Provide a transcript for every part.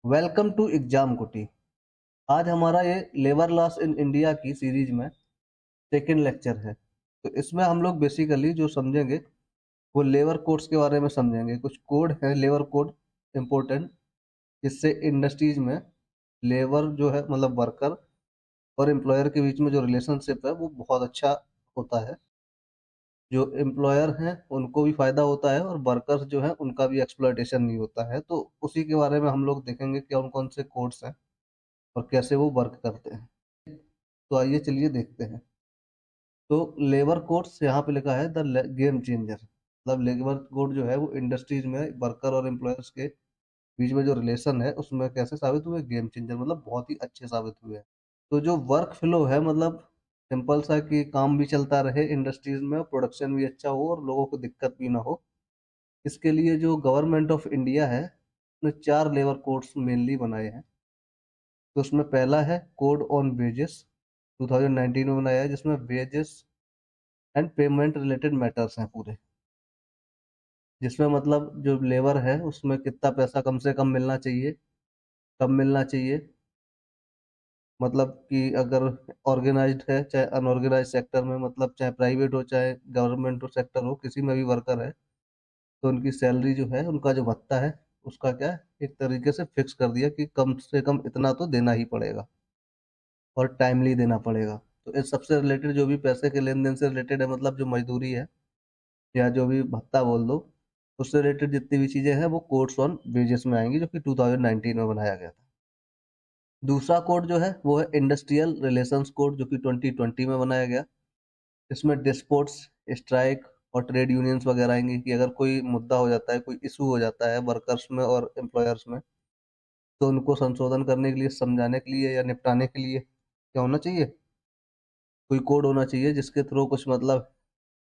Welcome to exam कुटी। आज हमारा ये लेबर लॉस इन इंडिया की सीरीज में सेकेंड लेक्चर है। तो इसमें हम लोग बेसिकली जो समझेंगे वो लेबर कोड्स के बारे में समझेंगे। कुछ कोड है लेबर कोड इम्पोर्टेंट, जिससे इंडस्ट्रीज में लेबर जो है मतलब वर्कर और एम्प्लॉयर के बीच में जो रिलेशनशिप है वो बहुत अच्छा होता है। जो एम्प्लॉयर हैं उनको भी फायदा होता है और वर्कर्स जो है उनका भी एक्सप्लॉयटेशन नहीं होता है। तो उसी के बारे में हम लोग देखेंगे कि कौन कौन से कोड्स हैं और कैसे वो वर्क करते हैं। तो आइए चलिए देखते हैं। तो लेबर कोड्स यहाँ पे लिखा है द गेम चेंजर, मतलब लेबर कोड जो है वो इंडस्ट्रीज में वर्कर और एम्प्लॉयर्स के बीच में जो रिलेशन है उसमें कैसे साबित हुए, गेम चेंजर मतलब बहुत ही अच्छे साबित हुए हैं। तो जो वर्क फ्लो है मतलब सिंपल सा कि काम भी चलता रहे इंडस्ट्रीज में, प्रोडक्शन भी अच्छा हो और लोगों को दिक्कत भी ना हो। इसके लिए जो गवर्नमेंट ऑफ इंडिया है उसने 4 लेबर कोड्स मेनली बनाए हैं। तो उसमें पहला है कोड ऑन वेजेस, 2019 में बनाया है, जिसमें wages and payment related matters हैं पूरे। जिसमें मतलब जो लेबर है उसमें कितना पैसा कम से कम मिलना चाहिए, कब मिलना चाहिए, मतलब कि अगर ऑर्गेनाइज्ड है चाहे अनऑर्गेनाइज सेक्टर में, मतलब चाहे प्राइवेट हो चाहे गवर्नमेंट हो सेक्टर हो, किसी में भी वर्कर है तो उनकी सैलरी जो है उनका जो भत्ता है उसका क्या है, एक तरीके से फिक्स कर दिया कि कम से कम इतना तो देना ही पड़ेगा और टाइमली देना पड़ेगा। तो इस सबसे रिलेटेड जो भी पैसे के लेन देन से रिलेटेड है, मतलब जो मजदूरी है या जो भी भत्ता बोल दो, उससे रिलेटेड जितनी भी चीजें हैं वो कोड्स ऑन वेजेस में आएंगी, जो कि 2019 में बनाया गया था। दूसरा कोड जो है वो है इंडस्ट्रियल रिलेशंस कोड, जो कि 2020 में बनाया गया। इसमें डिस्प्यूट्स, स्ट्राइक और ट्रेड यूनियंस वगैरह आएंगी कि अगर कोई मुद्दा हो जाता है, कोई इशू हो जाता है वर्कर्स में और एम्प्लॉयर्स में, तो उनको संशोधन करने के लिए, समझाने के लिए या निपटाने के लिए क्या होना चाहिए, कोई कोड होना चाहिए जिसके थ्रू कुछ मतलब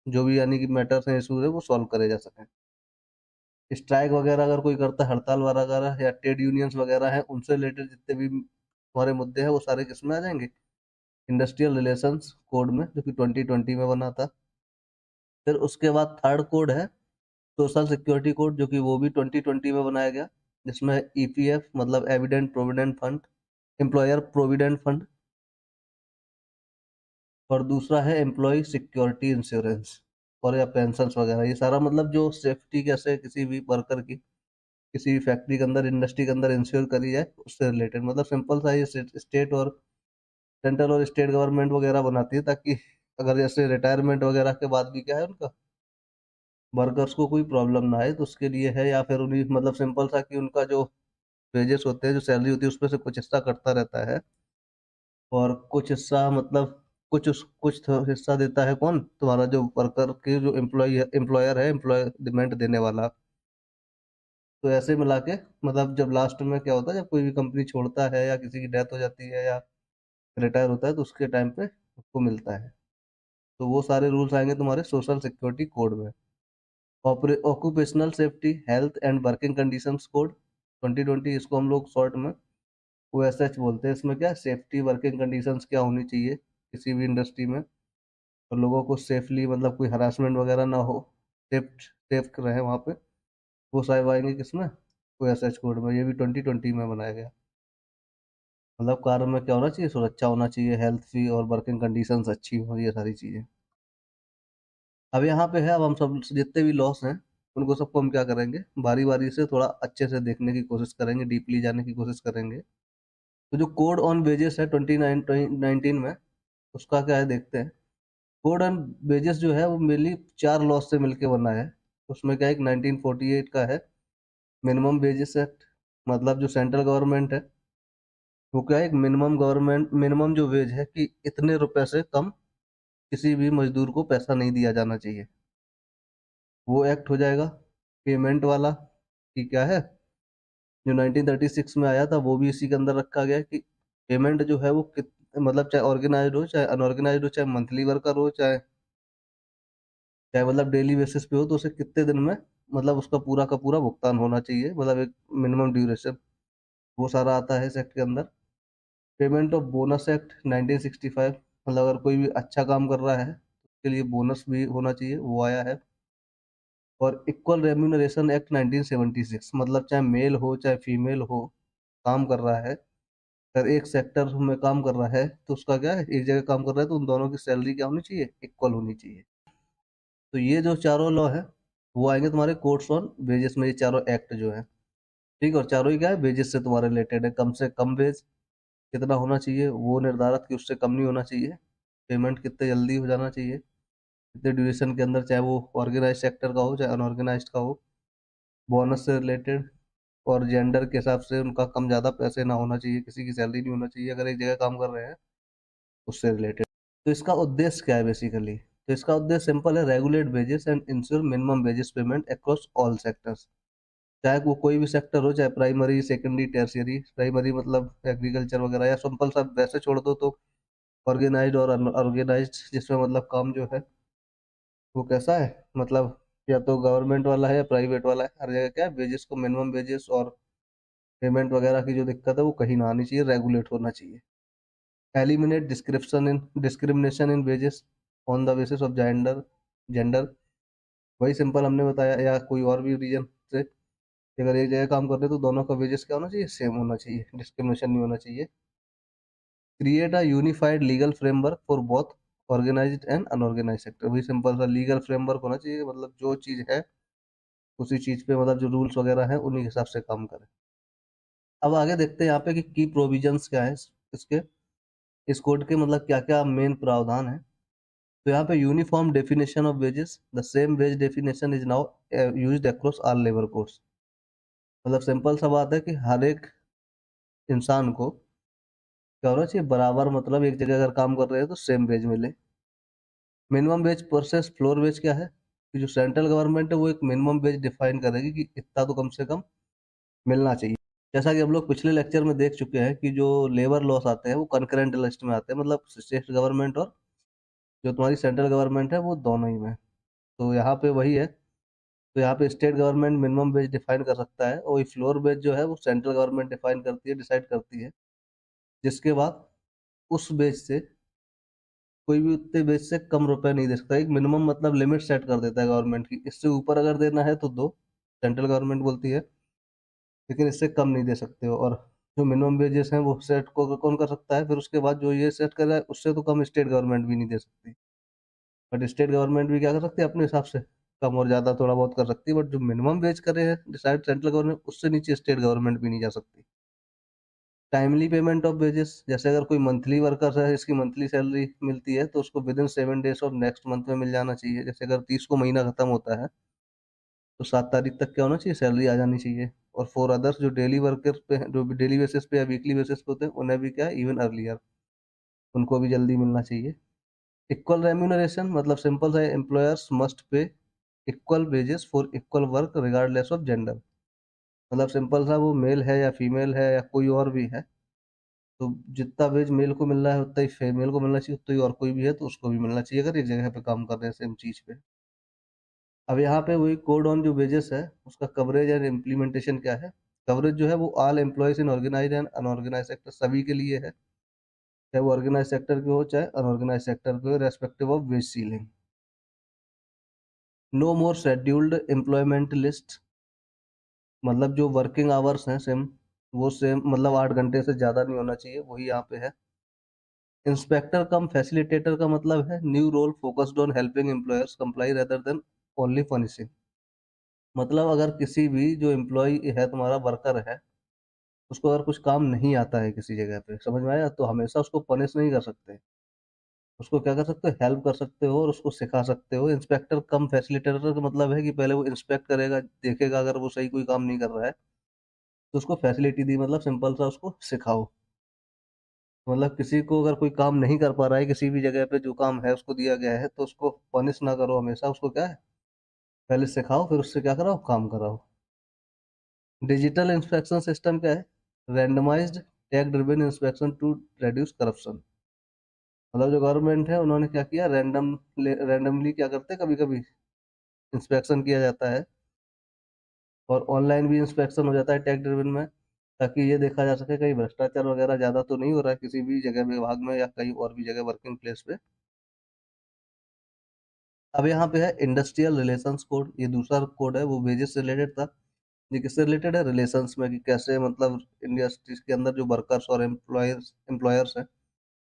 जो भी यानी कि मैटर्स हैं, इशूज है, वो सॉल्व करे जा सके। स्ट्राइक वगैरह अगर कोई करता है, हड़ताल वगैरह या ट्रेड यूनियंस वगैरह हैं, उनसे रिलेटेड जितने भी हमारे मुद्दे हैं वो सारे किस में आ जाएंगे, इंडस्ट्रियल रिलेशंस कोड में, जो कि 2020 में बना था। फिर उसके बाद थर्ड कोड है सोशल सिक्योरिटी कोड, जो कि वो भी 2020 में बनाया गया, जिसमें ईपीएफ मतलब evident provident fund, employer provident fund, और दूसरा है एम्प्लॉय सिक्योरिटी इंश्योरेंस और या पेंशन वगैरह। ये सारा मतलब जो सेफ्टी कैसे किसी भी वर्कर की किसी भी फैक्ट्री के अंदर, इंडस्ट्री के अंदर इंश्योर करी जाए, उससे रिलेटेड, मतलब सिंपल सा ये स्टेट और सेंट्रल और स्टेट गवर्नमेंट वगैरह बनाती है, ताकि अगर जैसे रिटायरमेंट वगैरह के बाद भी क्या है उनका वर्कर्स को कोई प्रॉब्लम ना आए, तो उसके लिए है। या फिर उन्हीं मतलब सिंपल सा कि उनका जो वेजेस होते हैं, जो सैलरी होती है, उसमें से कुछ हिस्सा कटता रहता है और कुछ हिस्सा मतलब हिस्सा देता है कौन, तुम्हारा जो वर्कर के जो एम्प्लॉयर है, एम्प्लॉयमेंट देने वाला। तो ऐसे मिला के मतलब जब लास्ट में क्या होता है, जब कोई भी कंपनी छोड़ता है या किसी की डेथ हो जाती है या रिटायर होता है, तो उसके टाइम पे उसको मिलता है। तो वो सारे रूल्स आएंगे तुम्हारे सोशल सिक्योरिटी कोड में। Occupational safety health and working conditions code 2020, इसको हम लोग शॉर्ट में OSH बोलते हैं। इसमें क्या सेफ्टी वर्किंग कंडीशंस क्या होनी चाहिए किसी भी इंडस्ट्री में, और लोगों को सेफली मतलब कोई हरासमेंट वगैरह ना हो, सेफ सेफ रहे वहाँ पे, वो सारे आएंगे किसमें, OSH कोड में। ये भी 2020 में बनाया गया। मतलब कार्य में क्या होना चाहिए, सुरक्षा होना चाहिए, हेल्थ भी और वर्किंग कंडीशंस अच्छी हो, ये सारी चीजें। अब यहाँ पे है, अब हम सब जितने भी लॉस हैं उनको सबको हम क्या करेंगे, बारी बारी से थोड़ा अच्छे से देखने की कोशिश करेंगे, डीपली जाने की कोशिश करेंगे। तो जो कोड ऑन वेजेस है 2019 में, उसका क्या है देखते हैं। कोड ऑन वेजेस जो है वो मेनली 4 लॉस से मिलके बना है। उसमें क्या है, एक 1948 का है मिनिमम वेजेस एक्ट, मतलब जो सेंट्रल गवर्नमेंट है वो क्या है, एक मिनिमम जो वेज है कि इतने रुपए से कम किसी भी मजदूर को पैसा नहीं दिया जाना चाहिए, वो एक्ट हो जाएगा। पेमेंट वाला कि क्या है, जो 1936 में आया था वो भी इसी के अंदर रखा गया है कि पेमेंट जो है वो मतलब चाहे ऑर्गेनाइज्ड हो चाहे अनऑर्गेनाइज्ड हो, चाहे मंथली वर्कर हो चाहे चाहे मतलब डेली बेसिस पे हो, तो उसे कितने दिन में मतलब उसका पूरा का पूरा भुगतान होना चाहिए, मतलब एक मिनिमम ड्यूरेशन, वो सारा आता है इस एक्ट के अंदर। पेमेंट ऑफ बोनस एक्ट 1965, मतलब अगर कोई भी अच्छा काम कर रहा है तो उसके लिए बोनस भी होना चाहिए, वो आया है। और इक्वल रेम्यूनरेशन एक्ट 1976, मतलब चाहे मेल हो चाहे फीमेल हो, काम कर रहा है, अगर एक सेक्टर में काम कर रहा है तो उसका क्या है, एक जगह काम कर रहा है तो उन दोनों की सैलरी क्या होनी चाहिए, इक्वल होनी चाहिए। तो ये जो चारों लॉ है वो आएंगे तुम्हारे कोड्स ऑन वेजेस में, ये चारों एक्ट जो है, ठीक है। और चारों ही क्या है, वेजेस से तुम्हारे रिलेटेड है। कम से कम वेज कितना होना चाहिए वो निर्धारित, कि उससे कम नहीं होना चाहिए। पेमेंट कितने जल्दी हो जाना चाहिए, कितने ड्यूरेशन के अंदर, चाहे वो ऑर्गेनाइज सेक्टर का हो चाहे अनऑर्गेनाइज का हो। बोनस से रिलेटेड, और जेंडर के हिसाब से उनका कम ज़्यादा पैसे ना होना चाहिए, किसी की सैलरी नहीं होना चाहिए अगर एक जगह काम कर रहे हैं, उससे रिलेटेड। तो इसका उद्देश्य क्या है बेसिकली, तो इसका उद्देश्य सिंपल है, regulate wages and ensure minimum wages payment across all sectors. चाहे वो कोई भी सेक्टर हो, चाहे प्राइमरी सेकेंडरी टर्शियरी, प्राइमरी मतलब एग्रीकल्चर वगैरह, या सिंपल सा वैसे छोड़ दो तो ऑर्गेनाइज्ड और अनऑर्गेनाइज्ड, जिसमें मतलब काम जो है वो कैसा है, मतलब या तो गवर्नमेंट वाला है या प्राइवेट वाला है, हर जगह क्या है, वेजेस को मिनिमम वेजेस और पेमेंट वगैरह की जो दिक्कत है वो कहीं ना आनी चाहिए, रेगुलेट होना चाहिए। Eliminate discrimination in wages on the basis of gender, वही सिंपल हमने बताया, या कोई और भी रीजन से, कि अगर एक जगह काम कर रहे हैं तो दोनों का वेजेस क्या होना चाहिए, सेम होना चाहिए, डिस्क्रिमिनेशन नहीं होना चाहिए। Create a unified legal framework for both organised and unorganise sector, वही सिंपल सा लीगल फ्रेमवर्क होना चाहिए, मतलब जो चीज़ है उसी चीज़ पे, मतलब जो रूल्स वगैरह हैं उन्हीं के हिसाब से काम करें। अब आगे देखते हैं यहाँ पे कि की प्रोविजंस क्या है इसके, इस कोड के मतलब क्या क्या मेन प्रावधान है। तो यहाँ पे uniform definition of wages, the same wage definition is now used across all labour codes. मतलब सिंपल सा बात है कि हर एक इंसान को क्या होना चाहिए, बराबर, मतलब एक जगह अगर काम कर रहे हैं तो सेम वेज मिले। Minimum wage versus floor wage क्या है, कि जो सेंट्रल गवर्नमेंट है वो एक मिनिमम वेज डिफाइन करेगी कि इतना तो कम से कम मिलना चाहिए। जैसा कि हम लोग पिछले लेक्चर में देख चुके हैं कि जो लेबर लॉस आते हैं वो कंकरेंट लिस्ट में आते हैं, मतलब स्टेट गवर्नमेंट और जो तुम्हारी सेंट्रल गवर्नमेंट है वो दोनों ही में। तो यहाँ पे वही है, तो यहाँ पे state government minimum wage define कर सकता है, और फ्लोर वेज जो है वो सेंट्रल गवर्नमेंट डिफाइन करती है, डिसाइड करती है। जिसके बाद उस बेच से कोई भी उतने बेच से कम रुपए नहीं दे सकता, एक मिनिमम मतलब लिमिट सेट कर देता है गवर्नमेंट की, इससे ऊपर अगर देना है तो दो, सेंट्रल गवर्नमेंट बोलती है, लेकिन इससे कम नहीं दे सकते हो। और जो मिनिमम वेजेस हैं वो सेट को कौन कर सकता है, फिर उसके बाद जो ये सेट कर रहा है उससे तो कम स्टेट गवर्नमेंट भी नहीं दे सकती। बट स्टेट गवर्नमेंट भी क्या कर सकती है, अपने हिसाब से कम और ज्यादा थोड़ा बहुत कर सकती है, बट जो मिनिमम वेज करे हैं डिसाइड सेंट्रल गवर्नमेंट, उससे नीचे स्टेट गवर्नमेंट भी नहीं जा सकती। टाइमली पेमेंट ऑफ वेजेस, जैसे अगर कोई मंथली वर्कर है, इसकी मंथली सैलरी मिलती है तो उसको with in 7 days of next month में मिल जाना चाहिए। जैसे अगर 30 को महीना खत्म होता है तो 7 तारीख तक क्या होना चाहिए, सैलरी आ जानी चाहिए। और फॉर अदर्स जो डेली वर्कर पे हैं, जो भी डेली बेसिस पे या वीकली बेसिस पे होते हैं, उन्हें भी क्या है, इवन अर्लियर, उनको भी जल्दी मिलना चाहिए। इक्वल रेम्यूनरेशन, मतलब सिंपल सा, employers must pay equal wages for equal work regardless of gender. मतलब सिंपल सा, वो मेल है या फीमेल है या कोई और भी है, तो जितना वेज मेल को मिल रहा है उतना ही फीमेल को मिलना चाहिए, उतना ही और कोई भी है तो उसको भी मिलना चाहिए, अगर एक जगह पे काम कर रहे हैं सेम चीज पे। अब यहाँ पे वही कोड ऑन जो वेजेस है उसका कवरेज एंड इम्प्लीमेंटेशन क्या है। कवरेज जो है वो all employees in organise and unorganise sector, सभी के लिए है, चाहे वो ऑर्गेनाइज सेक्टर के हो चाहे अनऑर्गेनाइज सेक्टर के हो, respective of wage ceiling. No more scheduled employment list, मतलब जो वर्किंग आवर्स हैं सेम, वो सेम, मतलब 8 घंटे से ज़्यादा नहीं होना चाहिए, वही यहाँ पे है। इंस्पेक्टर कम फैसिलिटेटर का मतलब है new role focused on helping employers comply rather than only punishing. मतलब अगर किसी भी जो एम्प्लॉय है, तुम्हारा वर्कर है, उसको अगर कुछ काम नहीं आता है किसी जगह पे, समझ में आया, तो हमेशा उसको पनिश नहीं कर सकते, उसको क्या कर सकते हो, हेल्प कर सकते हो और उसको सिखा सकते हो। इंस्पेक्टर कम फैसिलिटेटर का मतलब है कि पहले वो इंस्पेक्ट करेगा, देखेगा, अगर वो सही कोई काम नहीं कर रहा है तो उसको फैसिलिटी दी, मतलब सिंपल सा उसको सिखाओ। मतलब किसी को अगर कोई काम नहीं कर पा रहा है किसी भी जगह पे, जो काम है उसको दिया गया है, तो उसको पनिश ना करो, हमेशा उसको क्या है, पहले सिखाओ फिर उससे क्या कराओ, काम कराओ। डिजिटल इंस्पेक्शन सिस्टम क्या है, randomised tag driven inspection to reduce corruption. मतलब जो गवर्नमेंट है उन्होंने क्या किया, रैंडमली क्या करते हैं, कभी कभी इंस्पेक्शन किया जाता है, और ऑनलाइन भी इंस्पेक्शन हो जाता है टैग ड्रिवन में, ताकि ये देखा जा सके कहीं भ्रष्टाचार वगैरह ज्यादा तो नहीं हो रहा है किसी भी जगह विभाग में या कहीं और भी जगह वर्किंग प्लेस पे। अब यहाँ पे है इंडस्ट्रियल रिलेशंस कोड, ये दूसरा कोड है, वो वेजेस से रिलेटेड था। ये किससे रिलेटेड है? रिलेशंस में, कि कैसे मतलब इंडस्ट्रीज के अंदर जो वर्कर्स और एम्प्लॉयर्स एम्प्लॉयर्स हैं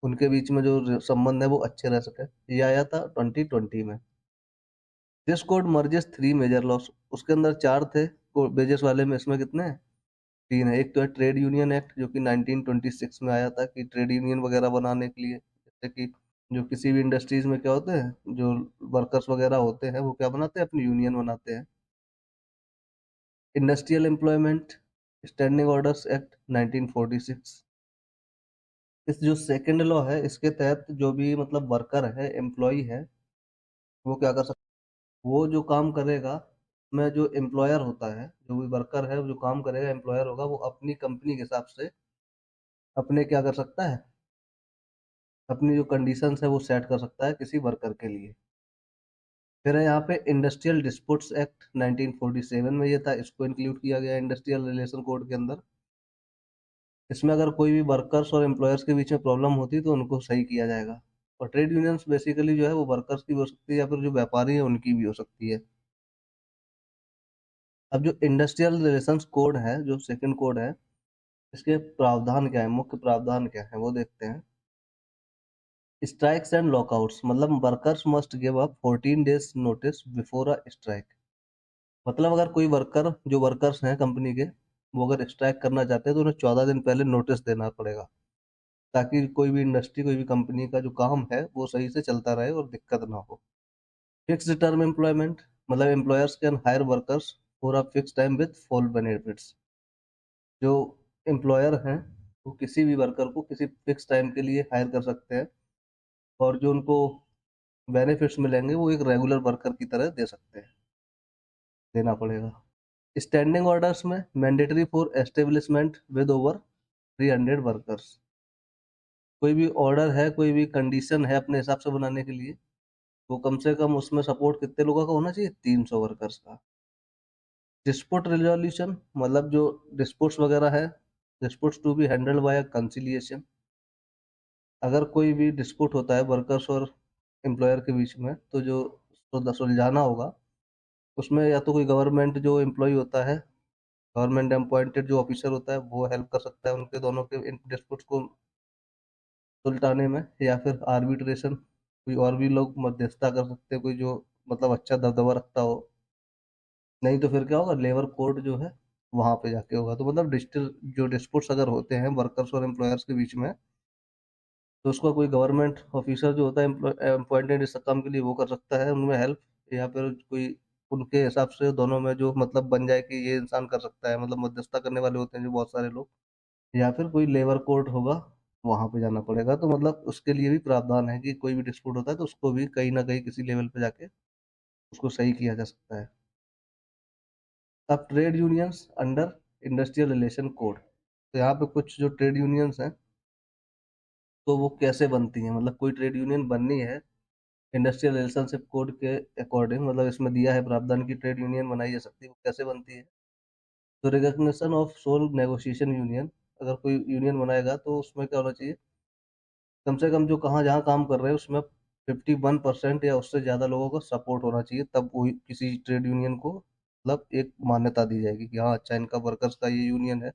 उनके बीच में जो संबंध है वो अच्छे रह सके। ये आया था 2020 में। This code merges three major laws. उसके अंदर चार थे मेजर्स वाले में, इसमें कितने हैं? तीन है। एक तो है ट्रेड यूनियन एक्ट जो कि 1926 में आया था, कि ट्रेड यूनियन वगैरह बनाने के लिए, जैसे कि जो किसी भी इंडस्ट्रीज में क्या होते हैं, जो वर्कर्स वगैरह होते हैं वो क्या बनाते हैं, अपनी यूनियन बनाते हैं। Industrial employment standing orders act 1946। इस जो सेकंड लॉ है इसके तहत जो भी मतलब वर्कर है, एम्प्लॉय है, वो क्या कर सकता है, वो जो काम करेगा, में जो एम्प्लॉयर होता है, जो भी वर्कर है वो जो काम करेगा, एम्प्लॉयर होगा, वो अपनी कंपनी के हिसाब से अपने क्या कर सकता है, अपनी जो कंडीशंस है वो सेट कर सकता है किसी वर्कर के लिए। फिर है यहाँ पे इंडस्ट्रियल डिस्प्यूट्स एक्ट 1947 में, ये था, इसको इंक्लूड किया गया इंडस्ट्रियल रिलेशन कोड के अंदर। इसमें अगर कोई भी वर्कर्स और एम्प्लॉयर्स के बीच में प्रॉब्लम होती है तो उनको सही किया जाएगा। और ट्रेड यूनियंस बेसिकली जो है वो वर्कर्स की भी हो सकती है या फिर जो व्यापारी है उनकी भी हो सकती है। अब जो इंडस्ट्रियल रिलेशंस कोड है, जो सेकंड कोड है, इसके प्रावधान क्या है, मुख्य प्रावधान क्या है, वो देखते हैं। स्ट्राइक्स एंड लॉकआउट्स, मतलब workers must give up 14 days notice before a strike. मतलब अगर कोई वर्कर, जो वर्कर्स हैं कंपनी के, वो अगर स्ट्राइक करना चाहते हैं तो उन्हें 14 दिन पहले नोटिस देना पड़ेगा, ताकि कोई भी इंडस्ट्री, कोई भी कंपनी का जो काम है वो सही से चलता रहे और दिक्कत ना हो। फिक्स टर्म एम्प्लॉयमेंट, मतलब employers can hire workers for a fix time with full benefits. जो एम्प्लॉयर हैं वो किसी भी वर्कर को किसी फिक्स टाइम के लिए हायर कर सकते हैं, और जो उनको बेनिफिट्स मिलेंगे वो एक रेगुलर वर्कर की तरह दे सकते हैं, देना पड़ेगा। स्टैंडिंग ऑर्डर्स में mandatory for establishment with over 300 workers. कोई भी ऑर्डर है, कोई भी कंडीशन है अपने हिसाब से बनाने के लिए, वो कम से कम उसमें सपोर्ट कितने लोगों का होना चाहिए, 300 वर्कर्स का। डिस्प्यूट रिजोल्यूशन, मतलब जो डिस्प्यूट्स वगैरह है, disputes to be handled by conciliation. अगर कोई भी डिस्प्यूट होता है वर्कर्स और एम्प्लॉयर के बीच में, तो जो सुलझाना होगा, उसमें या तो कोई गवर्नमेंट जो एम्प्लॉय होता है, गवर्नमेंट अपॉइंटेड जो ऑफिसर होता है वो हेल्प कर सकता है उनके दोनों के डिस्प्यूट्स को सुलझाने में, या फिर आर्बिट्रेशन, कोई और भी लोग मध्यस्थता कर सकते हैं, कोई जो मतलब अच्छा दबदबा रखता हो। नहीं तो फिर क्या होगा, लेबर कोर्ट जो है वहां पे जाके होगा। तो मतलब जो डिस्प्यूट्स अगर होते हैं वर्कर्स और एम्प्लॉयर्स के बीच में, तो उसका कोई गवर्नमेंट ऑफिसर जो होता है अपॉइंटेड इस काम के लिए, वो कर सकता है उनमें हेल्प, या फिर कोई उनके हिसाब से दोनों में जो मतलब बन जाए कि ये इंसान कर सकता है, मतलब मध्यस्थता करने वाले होते हैं जो बहुत सारे लोग, या फिर कोई लेबर कोर्ट होगा, वहां पे जाना पड़ेगा। तो मतलब उसके लिए भी प्रावधान है कि कोई भी डिस्प्यूट होता है तो उसको भी कहीं ना कहीं किसी लेवल पे जाके उसको सही किया जा सकता है। अब trade unions under industrial relation code, तो यहाँ पे कुछ जो ट्रेड यूनियंस हैं तो वो कैसे बनती हैं, मतलब कोई ट्रेड यूनियन बननी है इंडस्ट्रियल रिलेशनशिप कोड के अकॉर्डिंग, मतलब इसमें दिया है प्रावधान की ट्रेड यूनियन बनाई जा सकती है। वो कैसे बनती है? तो recognition of sole negotiation union, अगर कोई यूनियन बनाएगा तो उसमें क्या होना चाहिए, कम से कम जो कहाँ जहाँ काम कर रहे हैं उसमें 51% या उससे ज़्यादा लोगों का सपोर्ट होना चाहिए, तब वही किसी ट्रेड यूनियन को मतलब एक मान्यता दी जाएगी कि हाँ अच्छा, इनका वर्कर्स का ये यूनियन है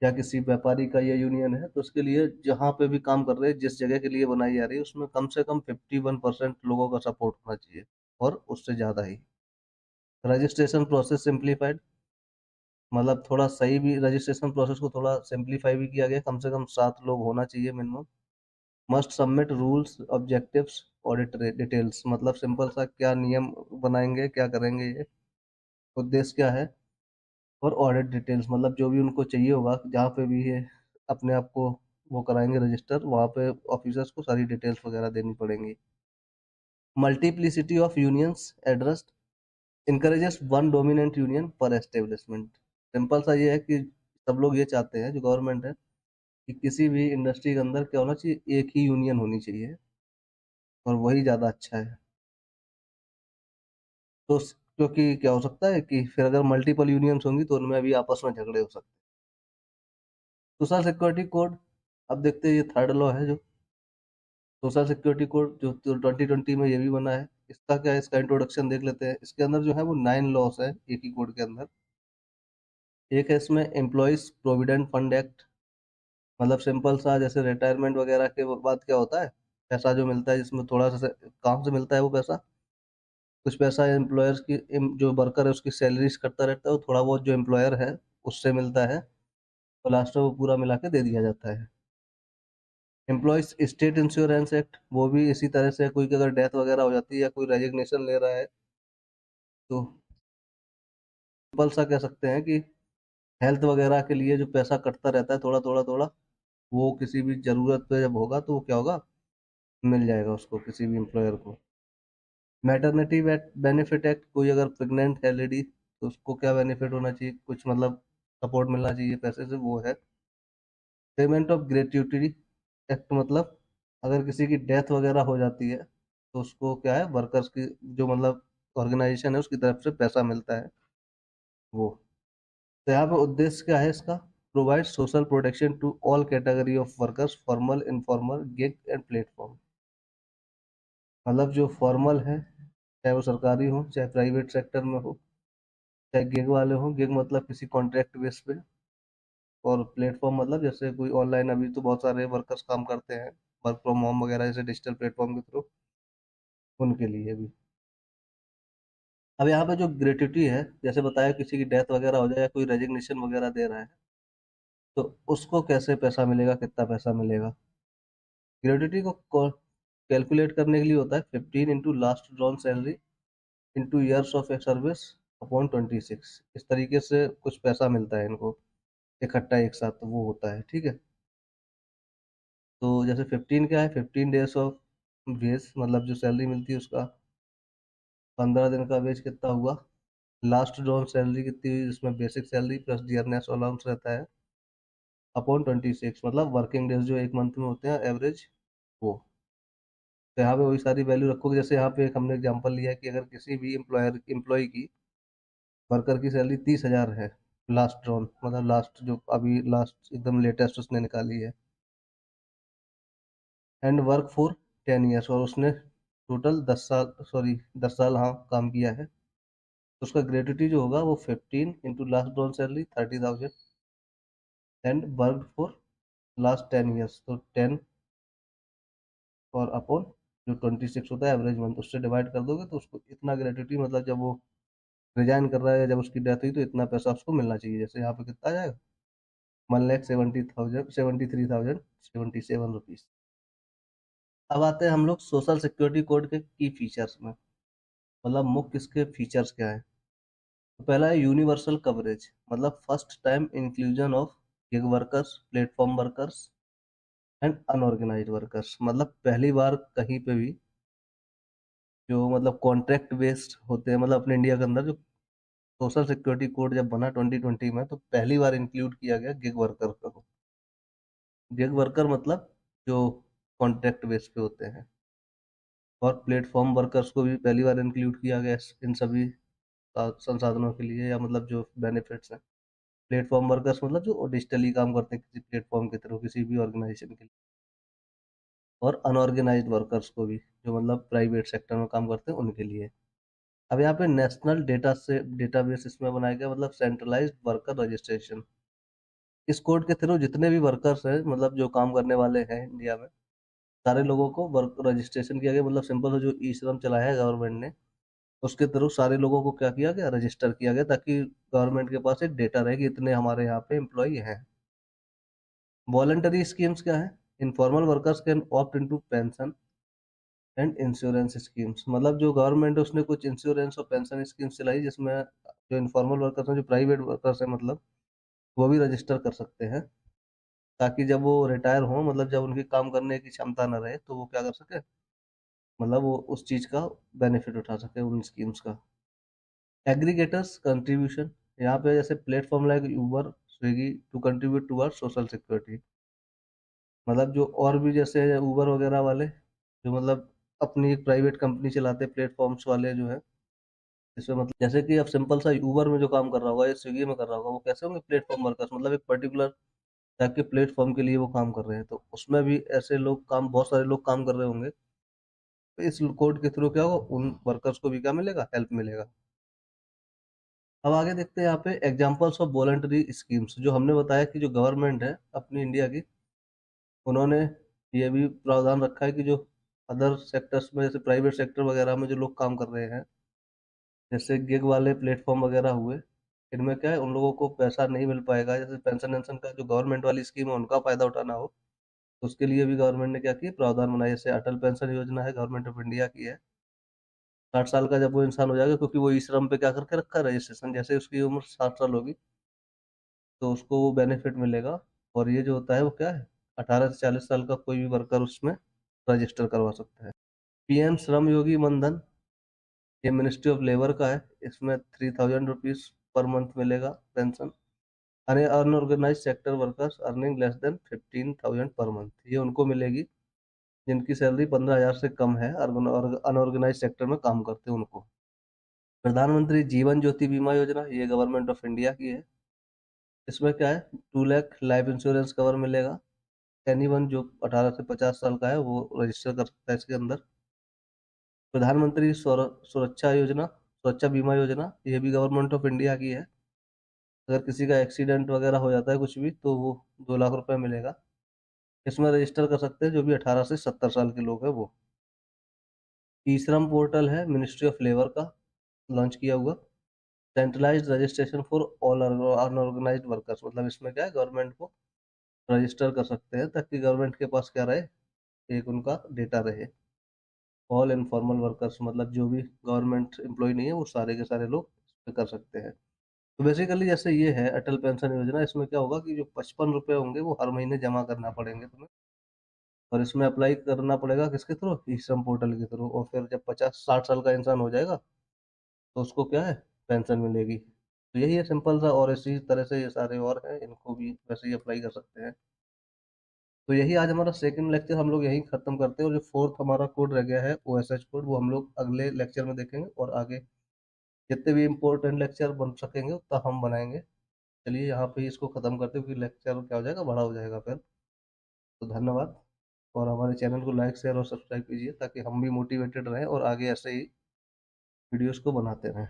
या किसी व्यापारी का ये यूनियन है। तो उसके लिए जहाँ पे भी काम कर रहे हैं, जिस जगह के लिए बनाई जा रही है, उसमें कम से कम 51% लोगों का सपोर्ट होना चाहिए, और उससे ज़्यादा ही। रजिस्ट्रेशन प्रोसेस सिंप्लीफाइड, मतलब थोड़ा सही भी, रजिस्ट्रेशन प्रोसेस को थोड़ा सिंप्लीफाई भी किया गया, कम से कम 7 लोग होना चाहिए minimum. Must submit rules objectives audit details, मतलब सिंपल सा क्या नियम बनाएंगे, क्या करेंगे, ये उद्देश्य क्या है, और ऑडिट डिटेल्स, मतलब जो भी उनको चाहिए होगा जहाँ पे भी ये अपने आप को वो कराएंगे रजिस्टर, वहाँ पे ऑफिसर्स को सारी डिटेल्स वगैरह देनी पड़ेंगी। Multiplicity of unions addressed, encourages one dominant union पर एस्टेब्लिशमेंट। सिंपल सा ये है कि सब लोग ये चाहते हैं, जो गवर्नमेंट है, कि किसी भी इंडस्ट्री के अंदर क्या होना चाहिए, एक ही यूनियन होनी चाहिए, और वही ज़्यादा अच्छा है। तो क्योंकि क्या हो सकता है कि फिर अगर मल्टीपल यूनियंस होंगी तो उनमें अभी आपस में झगड़े हो सकते हैं। सोशल सिक्योरिटी कोड, अब देखते हैं, ये थर्ड लॉ है जो सोशल सिक्योरिटी कोड, जो 2020 में ये भी बना है। इसका क्या है, इसका इंट्रोडक्शन देख लेते हैं। इसके अंदर जो है वो 9 लॉस है एक ही कोड के अंदर। एक है इसमें एम्प्लॉयज प्रोविडेंट फंड एक्ट, मतलब सिंपल सा जैसे रिटायरमेंट वगैरह के बाद क्या होता है, पैसा जो मिलता है जिसमें थोड़ा सा काम से मिलता है वो पैसा, कुछ पैसा एम्प्लॉयर्स की जो वर्कर है उसकी सैलरीज करता रहता है, और थोड़ा बहुत जो एम्प्लॉयर है उससे मिलता है, तो लास्ट में वो पूरा मिला के दे दिया जाता है। एम्प्लॉयज स्टेट इंश्योरेंस एक्ट, वो भी इसी तरह से, कोई की अगर डेथ वगैरह हो जाती है या कोई रेजिग्नेशन ले रहा है, तो सिंपल सा कह सकते हैं कि हेल्थ वगैरह के लिए जो पैसा कटता रहता है थोड़ा थोड़ा थोड़ा, वो किसी भी जरूरत पे जब होगा तो वो क्या होगा, मिल जाएगा उसको, किसी भी एम्प्लॉयर को। मैटरनिटी बेनिफिट एक्ट, कोई अगर प्रेग्नेंट है लेडी तो उसको क्या बेनिफिट होना चाहिए, कुछ मतलब सपोर्ट मिलना चाहिए पैसे से, वो है। पेमेंट ऑफ ग्रेट्यूटी एक्ट, मतलब अगर किसी की डेथ वगैरह हो जाती है तो उसको क्या है, वर्कर्स की जो मतलब ऑर्गेनाइजेशन है उसकी तरफ से पैसा मिलता है, वो। तो यहाँ पे उद्देश्य क्या है इसका, provide social protection to all category of workers, formal, informal, gig and platform. मतलब जो फॉर्मल है, चाहे वो सरकारी हो चाहे प्राइवेट सेक्टर में हो, चाहे गिग वाले हो, गिग मतलब किसी कॉन्ट्रैक्ट बेस पे, और प्लेटफॉर्म मतलब जैसे कोई ऑनलाइन, अभी तो बहुत सारे वर्कर्स काम करते हैं वर्क फ्रॉम होम वगैरह जैसे डिजिटल प्लेटफॉर्म के थ्रू, उनके लिए भी। अब यहाँ पे जो ग्रेट्युटी है, जैसे बताया किसी की डेथ वगैरह हो जाए या कोई रेजिग्नेशन वगैरह दे रहा है, तो उसको कैसे पैसा मिलेगा, कितना पैसा मिलेगा। ग्रेट्युटी को कैलकुलेट करने के लिए होता है 15 into last drawn salary into years of service upon 26, इस तरीके से कुछ पैसा मिलता है इनको इकट्ठा एक साथ, तो वो होता है, ठीक है। तो जैसे 15 क्या है, 15 डेज ऑफ वेज, मतलब जो सैलरी मिलती है उसका 15 दिन का वेज कितना हुआ। लास्ट ड्रॉन सैलरी कितनी हुई, जिसमें basic salary plus dearness allowance रहता है, अपॉन 26, मतलब वर्किंग डेज जो एक मंथ में होते हैं एवरेज, वो। तो यहाँ पे वही सारी वैल्यू रखोगे, जैसे यहाँ पे एक हमने एग्जांपल लिया है कि अगर किसी भी एम्प्लॉय की, वर्कर की सैलरी 30,000 है, लास्ट ड्रॉन मतलब लास्ट जो अभी लास्ट एकदम लेटेस्ट उसने निकाली है, एंड वर्क फॉर 10 ईयर्स, और उसने टोटल 10 साल, सॉरी 10 साल हाँ काम किया है, तो उसका ग्रेट्युटी जो होगा वो 15 into last drawn salary 30,000, and work for last 10 years, तो 10 और अपॉन जो 26 होता है एवरेज मंथ, उससे डिवाइड कर दोगे तो उसको इतना ग्रेट्युटी, मतलब जब वो रिजाइन कर रहा है या जब उसकी डेथ हुई तो इतना पैसा उसको मिलना चाहिए, जैसे यहाँ पे कितना आ जाएगा, 1,70,000, 73,077 रुपीज। अब आते हैं हम लोग सोशल सिक्योरिटी कोड के की फीचर्स में, मतलब मुख्य इसके फीचर्स क्या है। तो पहला है यूनिवर्सल कवरेज, मतलब first time inclusion of gig workers, platform workers and unorganised workers, मतलब पहली बार कहीं पे भी जो मतलब कॉन्ट्रैक्ट बेस्ड होते हैं, मतलब अपने इंडिया के अंदर जो सोशल सिक्योरिटी कोड जब बना 2020 में, तो पहली बार इंक्लूड किया गया गिग वर्कर को। गिग वर्कर मतलब जो कॉन्ट्रैक्ट बेस पे होते हैं, और प्लेटफॉर्म वर्कर्स को भी पहली बार इंक्लूड किया गया इन सभी संसाधनों के लिए, या मतलब जो बेनिफिट्स हैं। प्लेटफॉर्म वर्कर्स मतलब जो डिजिटली काम करते हैं किसी प्लेटफॉर्म के थ्रू किसी भी ऑर्गेनाइजेशन के लिए, और अनऑर्गेनाइज्ड वर्कर्स को भी, जो मतलब प्राइवेट सेक्टर में काम करते हैं उनके लिए। अब यहाँ पे नेशनल डेटाबेस इसमें बनाया गया, मतलब सेंट्रलाइज्ड वर्कर रजिस्ट्रेशन। इस कोड के थ्रू जितने भी वर्कर्स हैं, मतलब जो काम करने वाले हैं इंडिया में, सारे लोगों को वर्क रजिस्ट्रेशन किया गया, मतलब सिंपल सा जो ई श्रम चलाया है गवर्नमेंट ने, उसके थ्रू सारे लोगों को क्या किया गया, रजिस्टर किया गया, ताकि गवर्नमेंट के पास एक डेटा रहे कि इतने हमारे यहाँ पे एम्प्लॉय हैं। वॉलंटरी स्कीम्स क्या है, informal workers can opt into pension and insurance schemes, मतलब जो गवर्नमेंट है उसने कुछ इंश्योरेंस और पेंशन स्कीम्स चलाई, जिसमें जो इनफॉर्मल वर्कर्स हैं, जो प्राइवेट वर्कर्स हैं, मतलब वो भी रजिस्टर कर सकते हैं, ताकि जब वो रिटायर हों, मतलब जब उनकी काम करने की क्षमता न रहे, तो वो क्या कर सके, मतलब वो उस चीज का बेनिफिट उठा सके उन स्कीम्स का। एग्रीगेटर्स कंट्रीब्यूशन, यहाँ पे जैसे platform like Uber, Swiggy to contribute to social security, मतलब जो और भी जैसे ऊबर वगैरह वाले, जो मतलब अपनी एक प्राइवेट कंपनी चलाते हैं, प्लेटफॉर्म्स वाले जो है, इसमें मतलब जैसे कि अब सिंपल सा ऊबर में जो काम कर रहा होगा या स्विगी में कर रहा होगा, वो कैसे होंगे प्लेटफॉर्म वर्कर्स, मतलब एक पर्टिकुलर टाइप के प्लेटफॉर्म के लिए वो काम कर रहे हैं, तो उसमें भी ऐसे लोग काम, बहुत सारे लोग काम कर रहे होंगे, तो इस कोड के थ्रू क्या होगा, उन वर्कर्स को भी क्या मिलेगा, हेल्प मिलेगा। अब आगे देखते हैं यहाँ पे एग्जांपल्स ऑफ वॉलंटरी स्कीम्स। जो हमने बताया कि जो गवर्नमेंट है अपनी इंडिया की, उन्होंने ये भी प्रावधान रखा है कि जो अदर सेक्टर्स में, जैसे प्राइवेट सेक्टर वगैरह में जो लोग काम कर रहे हैं, जैसे गिग वाले प्लेटफॉर्म वगैरह हुए, इनमें क्या है, उन लोगों को पैसा नहीं मिल पाएगा। जैसे पेंशन वेंशन का जो गवर्नमेंट वाली स्कीम है उनका फायदा उठाना हो, तो उसके लिए भी गवर्नमेंट ने क्या किया, प्रावधान बनाया। जैसे अटल पेंशन योजना है, गवर्नमेंट ऑफ इंडिया की है। 60 साल का जब वो इंसान हो जाएगा, क्योंकि वो ई श्रम पे क्या करके रखा है रजिस्ट्रेशन, जैसे उसकी उम्र 60 साल होगी तो उसको वो बेनिफिट मिलेगा। और ये जो होता है वो क्या है, 18 से 40 साल का कोई भी वर्कर उसमें रजिस्टर करवा सकता है। पीएम श्रम योगी मनधन, ये मिनिस्ट्री ऑफ लेबर का है। इसमें 3000 रुपीज पर मंथ मिलेगा pension. Unorganise sector workers earning less than 15,000 पर मंथ, ये उनको मिलेगी जिनकी सैलरी 15,000 से कम है, अनऑर्गेनाइज सेक्टर में काम करते हैं उनको। प्रधानमंत्री जीवन ज्योति बीमा योजना, ये गवर्नमेंट ऑफ इंडिया की है। इसमें क्या है, 2 लाख लाइफ इंश्योरेंस कवर मिलेगा। एनीवन जो 18 से 50 साल का है वो रजिस्टर कर सकता है इसके अंदर। प्रधानमंत्री सुरक्षा योजना, सुरक्षा बीमा योजना, ये भी गवर्नमेंट ऑफ इंडिया की है। अगर किसी का एक्सीडेंट वगैरह हो जाता है कुछ भी, तो वो 2 लाख रुपए मिलेगा। इसमें रजिस्टर कर सकते हैं जो भी 18 से 70 साल के लोग हैं वो। ई श्रम पोर्टल है मिनिस्ट्री ऑफ लेबर का लॉन्च किया हुआ। Centralised registration for all unorganised workers, मतलब इसमें क्या है, गवर्नमेंट को रजिस्टर कर सकते हैं ताकि गवर्नमेंट के पास क्या रहे, एक उनका डेटा रहे। ऑल इनफॉर्मल वर्कर्स, मतलब जो भी गवर्नमेंट एम्प्लॉय नहीं है वो सारे के सारे लोग इस पे कर सकते हैं। तो बेसिकली जैसे ये है अटल पेंशन योजना, इसमें क्या होगा कि जो 55 रुपये होंगे वो हर महीने जमा करना पड़ेंगे तुम्हें। और इसमें अप्लाई करना पड़ेगा किसके थ्रू, ई श्रम पोर्टल के थ्रू। और फिर जब 50-60 साल का इंसान हो जाएगा तो उसको क्या है, पेंशन मिलेगी। तो यही है सिंपल सा, और इसी तरह से ये सारे और हैं, इनको भी वैसे ही अप्लाई कर सकते हैं। तो यही आज हमारा सेकंड लेक्चर हम लोग यहीं खत्म करते हैं। और जो फोर्थ हमारा कोड रह गया है OSH कोड, वो हम लोग अगले लेक्चर में देखेंगे, और आगे जितने भी इम्पोर्टेंट लेक्चर बन सकेंगे उतना हम बनाएंगे। चलिए यहाँ पे ही इसको खत्म करते हैं, क्योंकि लेक्चर क्या हो जाएगा, बड़ा हो जाएगा फिर। तो धन्यवाद। और हमारे चैनल को लाइक शेयर और सब्सक्राइब कीजिए ताकि हम भी मोटिवेटेड रहें और आगे ऐसे ही वीडियोस को बनाते रहें।